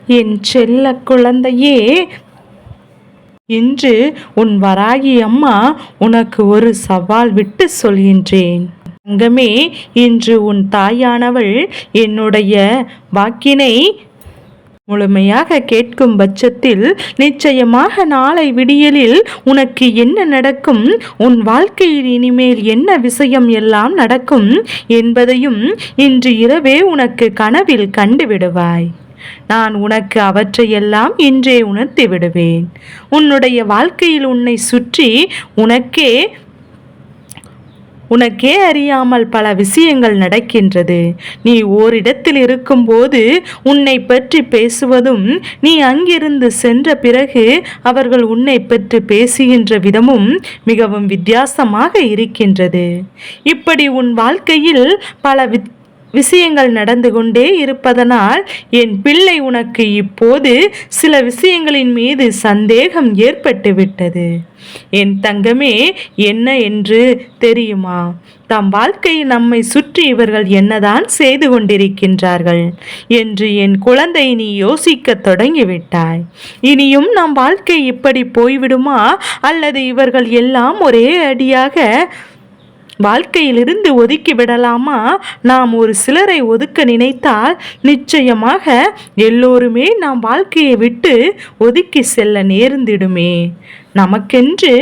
என் செல்ல குழந்தையே, இன்று உன் வராகி அம்மா உனக்கு ஒரு சவால் விட்டு சொல்கின்றேன். தங்கமே, இன்று உன் தாயானவள் என்னுடைய வாக்கினை முழுமையாக கேட்கும் பட்சத்தில் நிச்சயமாக நாளை விடியலில் உனக்கு என்ன நடக்கும், உன் வாழ்க்கையில் இனிமேல் என்ன விஷயம் எல்லாம் நடக்கும் என்பதையும் இன்று இரவே உனக்கு கனவில் கண்டுவிடுவாய். நான் உனக்கு அவற்றையெல்லாம் இன்றே உணர்த்தி விடுவேன். உன்னுடைய வாழ்க்கையில் உன்னை சுற்றி உனக்கே அறியாமல் பல விஷயங்கள் நடக்கின்றது. நீ ஓரிடத்தில் இருக்கும்போது உன்னை பற்றி பேசுவதும், நீ அங்கிருந்து சென்ற பிறகு அவர்கள் உன்னை பற்றி பேசுகின்ற விதமும் மிகவும் வித்தியாசமாக இருக்கின்றது. இப்படி உன் வாழ்க்கையில் பல விஷயங்கள் நடந்து கொண்டே இருப்பதனால் என் பிள்ளை உனக்கு இப்போது சில விஷயங்களின் மீது சந்தேகம் ஏற்பட்டு விட்டது. என் தங்கமே, என்ன என்று தெரியுமா? தம் வாழ்க்கையில் நம்மை சுற்றி இவர்கள் என்னதான் செய்து கொண்டிருக்கின்றார்கள் என்று என் குழந்தை நீ யோசிக்க தொடங்கிவிட்டாய். இனியும் நம் வாழ்க்கை இப்படி போய்விடுமா, அல்லது இவர்கள் எல்லாம் ஒரே அடியாக வாழ்க்கையிலிருந்து ஒதுக்கி விடலாமா? நாம் ஒரு சிலரை ஒதுக்க நினைத்தால் நிச்சயமாக எல்லோருமே நாம் வாழ்க்கையை விட்டு ஒதுக்கி செல்ல நேர்ந்திடுமே. நமக்கென்று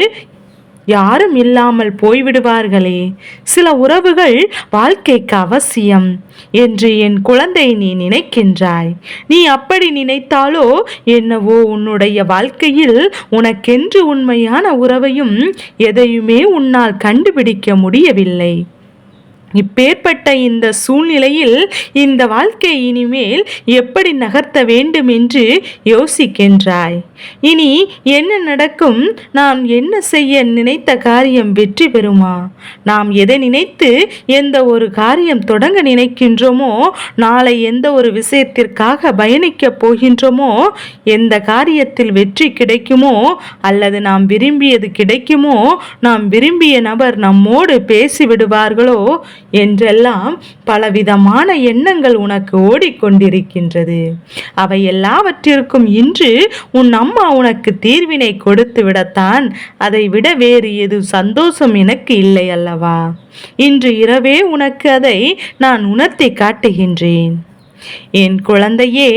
யாரும் இல்லாமல் போய்விடுவார்களே. சில உறவுகள் வாழ்க்கைக்கு அவசியம் என்று என் குழந்தை நீ நினைக்கின்றாய். நீ அப்படி நினைத்தாலோ என்னவோ உன்னுடைய வாழ்க்கையில் உனக்கென்று உண்மையான உறவையும் எதையுமே உன்னால் கண்டுபிடிக்க முடியவில்லை. இப்பேற்பட்ட இந்த சூழ்நிலையில் இந்த வாழ்க்கை இனிமேல் எப்படி நகர்த்த வேண்டும் என்று யோசிக்கின்றாய். இனி என்ன நடக்கும்? நாம் என்ன செய்ய நினைத்த காரியம் வெற்றி பெறுமா? நாம் எதை நினைத்து எந்த ஒரு காரியம் தொடங்க நினைக்கின்றோமோ, நாளை எந்த ஒரு விஷயத்திற்காக பயணிக்கப் போகின்றோமோ, எந்த காரியத்தில் வெற்றி கிடைக்குமோ அல்லது நாம் விரும்பியது கிடைக்குமோ, நாம் விரும்பிய நபர் நம்மோடு பேசிவிடுவார்களோ என்றெல்லாம் பலவிதமான எண்ணங்கள் உனக்கு ஓடிக்கொண்டிருக்கின்றது. அவை எல்லாவற்றிற்கும் இன்று உன் அம்மா உனக்கு தீர்வினை கொடுத்து விடத்தான் அதை விட வேறு எது சந்தோஷம் எனக்கு இல்லை அல்லவா? இன்று இரவே உனக்கு அதை நான் உணர்த்தி காட்டுகின்றேன். என் குழந்தையே,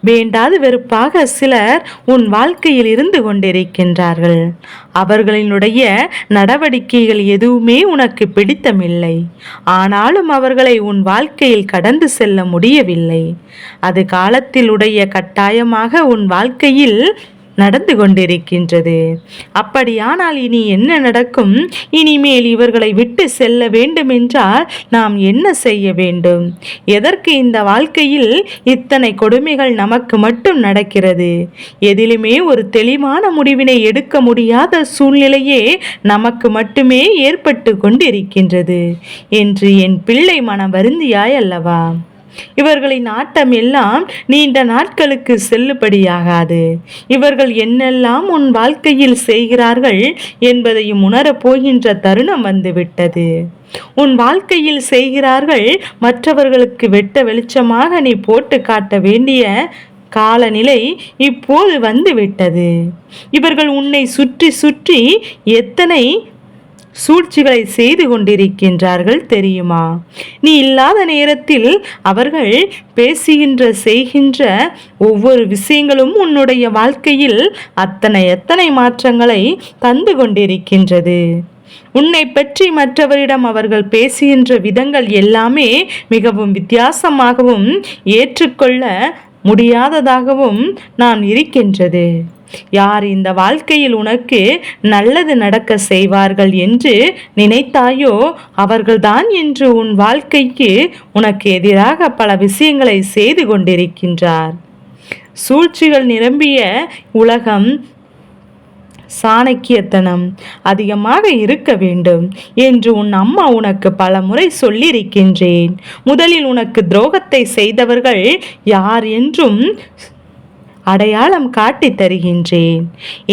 வேண்டாது வெறுப்பாக சிலர் உன் வாழ்க்கையில் இருந்து கொண்டிருக்கின்றார்கள். அவர்களினுடைய நடவடிக்கைகள் எதுவுமே உனக்கு பிடித்தமில்லை. ஆனாலும் அவர்களை உன் வாழ்க்கையில் கடந்து செல்ல முடியவில்லை. அது காலத்தில் உடைய கட்டாயமாக உன் வாழ்க்கையில் நடந்து கொண்டிருக்கின்றது. அப்படியானால் இனி என்ன நடக்கும்? இனிமேல் இவர்களை விட்டு செல்ல வேண்டும் என்றால் நாம் என்ன செய்ய வேண்டும்? எதற்கு இந்த வாழ்க்கையில் இத்தனை கொடுமைகள் நமக்கு மட்டும் நடக்கிறது? எதிலுமே ஒரு தெளிவான முடிவினை எடுக்க முடியாத சூழ்நிலையே நமக்கு மட்டுமே ஏற்பட்டு கொண்டிருக்கின்றது என்று என் பிள்ளை மனம் வருந்தியாய் அல்லவா? இவர்களின் ஆட்டம் எல்லாம் நீண்ட நாட்களுக்கு செல்லுபடியாகாது. இவர்கள் என்னெல்லாம் உன் வாழ்க்கையில் செய்கிறார்கள் என்பதையும் உணரப் போகின்ற தருணம் வந்துவிட்டது. உன் வாழ்க்கையில் செய்கிறார்கள் மற்றவர்களுக்கு வெட்ட வெளிச்சமாக நீ போட்டு காட்ட வேண்டிய காலநிலை இப்போது வந்துவிட்டது. இவர்கள் உன்னை சுற்றி சுற்றி எத்தனை சூழ்ச்சிகளை செய்து கொண்டிருக்கின்றார்கள் தெரியுமா? நீ இல்லாத நேரத்தில் அவர்கள் பேசுகின்ற செய்கின்ற ஒவ்வொரு விஷயங்களும் உன்னுடைய வாழ்க்கையில் எத்தனை மாற்றங்களை தந்து கொண்டிருக்கின்றது. உன்னை பற்றி மற்றவரிடம் அவர்கள் பேசுகின்ற விதங்கள் எல்லாமே மிகவும் வித்தியாசமாகவும் ஏற்றுக்கொள்ள முடியாததாகவும் நான் இருக்கின்றது. யார் இந்த வாழ்க்கையில் உனக்கு நல்லது நடக்க செய்வார்கள் என்று நினைத்தாயோ அவர்கள்தான் இன்று உன் வாழ்க்கைக்கு உனக்கு எதிராக பல விஷயங்களை செய்து கொண்டிருக்கின்றார். சூழ்ச்சிகள் நிரம்பிய உலகம், சாணக்கியத்தனம் அதிகமாக இருக்க வேண்டும் என்று உன் அம்மா உனக்கு பல முறை சொல்லியிருக்கின்றேன். முதலில் உனக்கு துரோகத்தை செய்தவர்கள் யார் என்றும் அடையாளம் காட்டி தருகின்றேன்.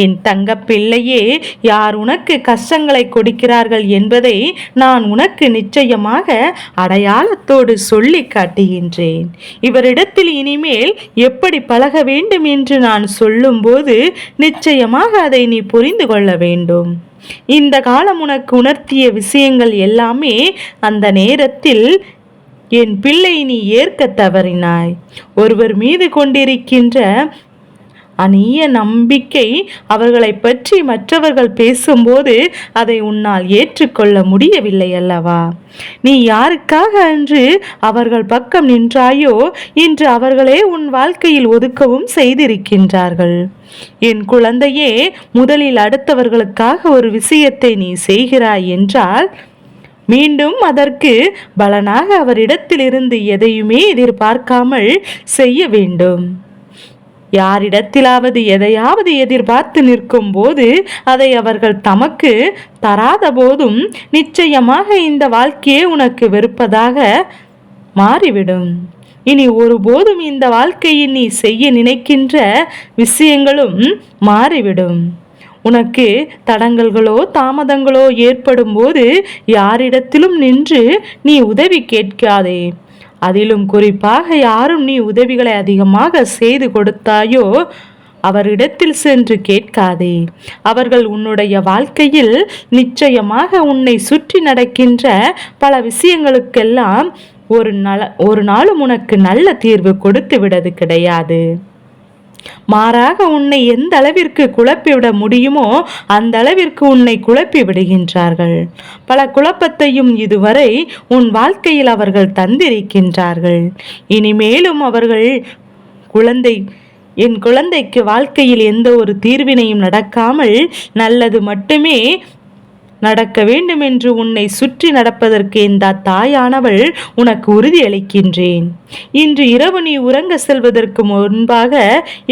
என் தங்க பிள்ளையே, யார் உனக்கு கஷ்டங்களை கொடுக்கிறார்கள் என்பதை நான் உனக்கு நிச்சயமாக அடையாளத்தோடு சொல்லி காட்டுகின்றேன். இவரிடத்தில் இனிமேல் எப்படி பழக வேண்டும் என்று நான் சொல்லும்போது நிச்சயமாக அதை நீ புரிந்து கொள்ள வேண்டும். இந்த காலம் உனக்கு உணர்த்திய விஷயங்கள் எல்லாமே அந்த நேரத்தில் என் பிள்ளை நீ ஏற்க தவறினாய். ஒருவர் மீது கொண்டிருக்கின்ற அந்நிய நம்பிக்கை, அவர்களை பற்றி மற்றவர்கள் பேசும்போது அதை உன்னால் ஏற்றுக்கொள்ள முடியவில்லை அல்லவா? நீ யாருக்காக அன்று அவர்கள் பக்கம் நின்றாயோ, இன்று அவர்களே உன் வாழ்க்கையில் ஒதுக்கவும் செய்திருக்கின்றார்கள். என் குழந்தையே, முதலில் அடுத்தவர்களுக்காக ஒரு விஷயத்தை நீ செய்கிறாய் என்றால் மீண்டும் அதற்கு பலனாக அவரிடத்திலிருந்து எதையுமே எதிர்பார்க்காமல் செய்ய வேண்டும். யாரிடத்திலாவது எதையாவது எதிர்பார்த்து நிற்கும் போது அதை அவர்கள் தமக்கு தராத போதும் நிச்சயமாக இந்த வாழ்க்கையே உனக்கு வெறுப்பதாக மாறிவிடும். இனி ஒருபோதும் இந்த வாழ்க்கையில் நீ செய்ய நினைக்கின்ற விஷயங்களும் மாறிவிடும். உனக்கு தடங்கல்களோ தாமதங்களோ ஏற்படும் போது யாரிடத்திலும் நின்று நீ உதவி கேட்காதே. அதிலும் குறிப்பாக யாரும் நீ உதவிகளை அதிகமாக செய்து கொடுத்தாயோ அவரிடத்தில் சென்று கேட்காதே. அவர்கள் உன்னுடைய வாழ்க்கையில் நிச்சயமாக உன்னை சுற்றி நடக்கின்ற பல விஷயங்களுக்கெல்லாம் ஒரு நாளும் உனக்கு நல்ல தீர்வு கொடுத்து விடது கிடையாது. மாறாக உன்னை எந்த அளவிற்கு குழப்பிவிட முடியுமோ அந்த அளவிற்கு உன்னை குழப்பி விடுகின்றார்கள். பல குழப்பத்தையும் இதுவரை உன் வாழ்க்கையில் அவர்கள் தந்திருக்கின்றார்கள். இனிமேலும் அவர்கள் என் குழந்தைக்கு வாழ்க்கையில் எந்த ஒரு தீர்வினையும் நடக்காமல் நல்லது மட்டுமே நடக்க வேண்டும் என்று உன்னை சுற்றி நடப்பதற்கு இந்த தாயானவள் உனக்கு உறுதியளிக்கின்றேன். இன்று இரவு நீ உறங்க செல்வதற்கு முன்பாக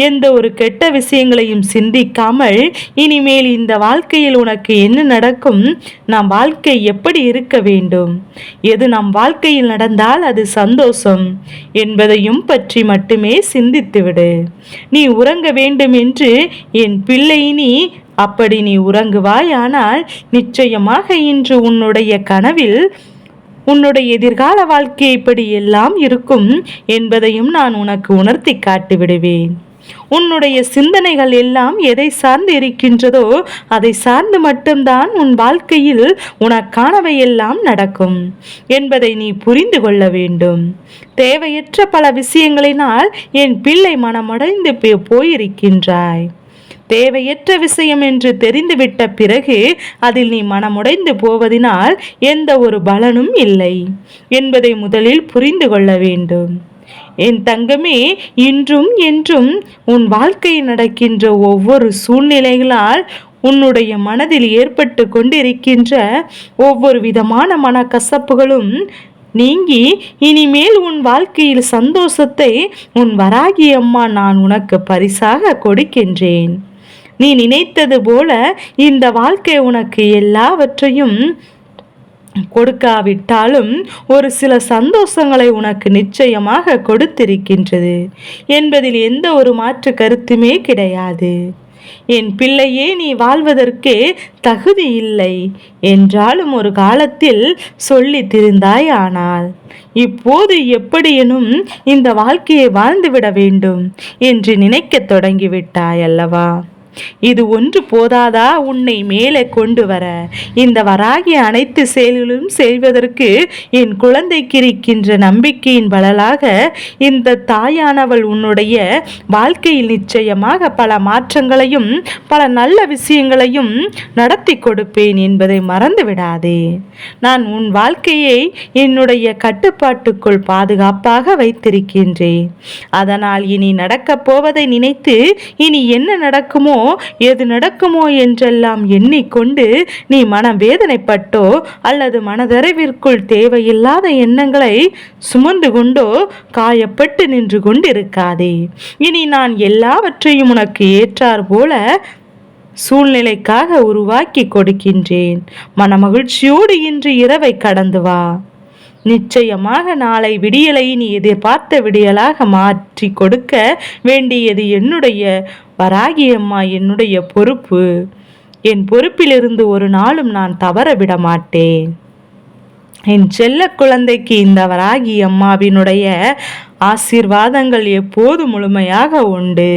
எந்த ஒரு கெட்ட விஷயங்களையும் சிந்திக்காமல் இனிமேல் இந்த வாழ்க்கையில் உனக்கு என்ன நடக்கும், நம் வாழ்க்கை எப்படி இருக்க வேண்டும், எது நம் வாழ்க்கையில் நடந்தால் அது சந்தோஷம் என்பதையும் பற்றி மட்டுமே சிந்தித்துவிடு. நீ உறங்க வேண்டும் என்று என் பிள்ளை அப்படி நீ உறங்குவாய். ஆனால் நிச்சயமாக இன்று உன்னுடைய கனவில் உன்னுடைய எதிர்கால வாழ்க்கை இப்படி எல்லாம் இருக்கும் என்பதையும் நான் உனக்கு உணர்த்தி காட்டி விடுவேன். உன்னுடைய சிந்தனைகள் எல்லாம் எதை சார்ந்து இருக்கின்றதோ அதை சார்ந்து மட்டும்தான் உன் வாழ்க்கையில் உனக்கானவை எல்லாம் நடக்கும் என்பதை நீ புரிந்து கொள்ள வேண்டும். தேவையற்ற பல விஷயங்களினால் என் பிள்ளை மனமடைந்து போயிருக்கின்றாய். தேவையற்ற விஷயம் என்று தெரிந்துவிட்ட பிறகு அதில் நீ மனமுடைந்து போவதினால் எந்த ஒரு பலனும் இல்லை என்பதை முதலில் புரிந்து கொள்ள வேண்டும். என் தங்கமே, இன்றும் என்றும் உன் வாழ்க்கையில் நடக்கின்ற ஒவ்வொரு சூழ்நிலைகளால் உன்னுடைய மனதில் ஏற்பட்டு கொண்டிருக்கின்ற ஒவ்வொரு விதமான மனக்கசப்புகளும் நீங்கி இனிமேல் உன் வாழ்க்கையில் சந்தோஷத்தை உன் வராகி அம்மா நான் உனக்கு பரிசாக கொடுக்கின்றேன். நீ நினைத்தது போல இந்த வாழ்க்கை உனக்கு எல்லாவற்றையும் கொடுக்காவிட்டாலும் ஒரு சில சந்தோஷங்களை உனக்கு நிச்சயமாக கொடுத்திருக்கின்றது என்பதில் எந்த ஒரு மாற்று கருத்துமே கிடையாது. என் பிள்ளையே, நீ வாழ்வதற்கே தகுதி இல்லை என்றாலும் ஒரு காலத்தில் சொல்லி திருந்தாய். ஆனால் இப்போது எப்படியெனும் இந்த வாழ்க்கையை வாழ்ந்துவிட வேண்டும் என்று நினைக்க தொடங்கிவிட்டாய் அல்லவா? இது ஒன்று போதாதா உன்னை மேலே கொண்டு வர? இந்த வராகி அனைத்து செயல்களும் செய்வதற்கு என் குழந்தைக்கு இருக்கின்ற நம்பிக்கையின் பலனாக இந்த தாயானவள் உன்னுடைய வாழ்க்கையில் நிச்சயமாக பல மாற்றங்களையும் பல நல்ல விஷயங்களையும் நடத்தி கொடுப்பேன் என்பதை மறந்து விடாதே. நான் உன் வாழ்க்கையை என்னுடைய கட்டுப்பாட்டுக்குள் பாதுகாப்பாக வைத்திருக்கின்றேன். அதனால் இனி நடக்கப் போவதை நினைத்து இனி என்ன நடக்குமோ எது நடக்குமோ என்றெல்லாம் எண்ணிக்கொண்டு நீ மன வேதனைப்பட்டோ அல்லது மனதறிவிற்குள் தேவையில்லாத எண்ணங்களை சுமந்து கொண்டோ காயப்பட்டு நின்று கொண்டிருக்காதே. இனி நான் எல்லாவற்றையும் உனக்கு ஏற்றார் போல சூழ்நிலைக்காக உருவாக்கி கொடுக்கின்றேன். மனமகிழ்ச்சியோடு இன்று இரவை கடந்து வா. நிச்சயமாக நாளை விடியலை நீ எதிர்பார்த்த விடியலாக மாற்றி கொடுக்க வேண்டியது என்னுடைய வராகி அம்மா, என்னுடைய பொறுப்பு. என் பொறுப்பிலிருந்து ஒரு நாளும் நான் தவற விட மாட்டேன். என் செல்ல குழந்தைக்கு இந்த வராகி அம்மாவினுடைய ஆசீர்வாதங்கள் எப்போது முழுமையாக உண்டு.